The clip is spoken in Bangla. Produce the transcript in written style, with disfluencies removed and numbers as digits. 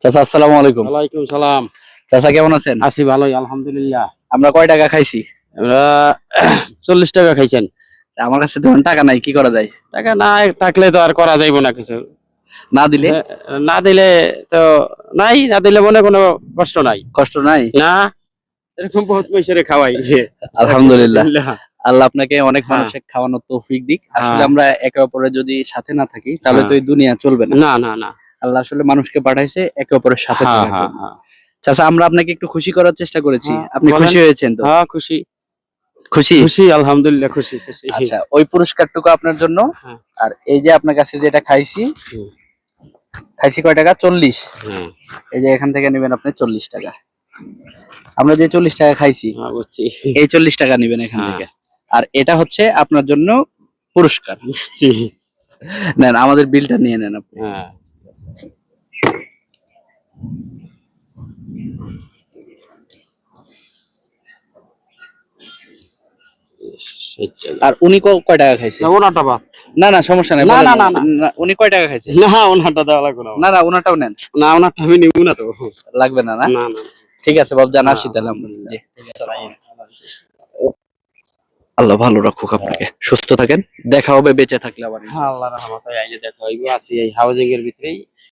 চাচা আসসালামু আলাইকুম। ওয়ালাইকুম সালাম। চাচা কেমন আছেন? আছি ভালোই আলহামদুলিল্লাহ। আমরা কয় টাকা খাইছি? আমরা 40 টাকা খাইছেন। আমার কাছে ধরুন টাকা নাই, কি করা যায়? টাকা না থাকলে তো আর করা যাইব না কিছু। না দিলে হ্যাঁ, না দিলে তো নাই, না দিলে মনে কোনো কষ্ট নাই। কষ্ট নাই। না এরকম বহুত পয়সারে খাওয়াই। আলহামদুলিল্লাহ। আল্লাহ আপনাকে অনেক হ্যাঁ। মানুষের খাওয়ানোর তৌফিক দিক। আসলে হ্যাঁ। আমরা একে অপরের যদি সাথে না থাকি তাহলে হ্যাঁ। তো এই দুনিয়া চলবে না। না না না। আল্লাহ আসলে মানুষকে পাঠাইছে একে অপরের সাথে হ্যাঁ থাকার হ্যাঁ জন্য। হ্যাঁ চাচা আমরা আপনাকে একটু খুশি করার চেষ্টা করেছি। হ্যাঁ, আপনি বলেন। খুশি হয়েছেন তো? হ্যাঁ খুশি খুশি? খুশি আলহামদুলিল্লাহ খুশি খুশি। আচ্ছা, ওই পুরস্কারটুকু আপনার জন্য। হ্যাঁ। আর এই যে আপনার কাছে যেটা খাইছি, হুম। খাইছি কয় টাকা? 40। হ্যাঁ এই যে এখান থেকে নেবেন আপনি 40 টাকা। আমরা যে 40 টাকা খাইছি হ্যাঁ বুঝছি। এই 40 টাকা নেবেন এখান হ্যাঁ। থেকে। আর এটা হচ্ছে আপনার জন্য পুরস্কার। বুঝছি। নেন আমাদের বিলটা নিয়ে নেন আপনি। হ্যাঁ আর উনি কয় টাকা খাইছে? ওনাটা বাদ। না না সমস্যা নাই, না, বলেন। না, না, না। উনি কয় টাকা খাইছে? না ওনাটা দেওয়া লাগবে না। না না ওনাটাও নেন। না ওনারটা আমি নিব না তো। লাগবে না না? না না। ঠিক আছে বাবু, জান আসি তাহলে আমরা। জি। আল্লাহ ভালো রাখুক আপনাকে, সুস্থ থাকেন, দেখা হবে বেঁচে থাকলে আবার। আল্লাহর রহমতে এই যে দেখা হইবো, আছি এই হাউজিং এর ভিতরেই।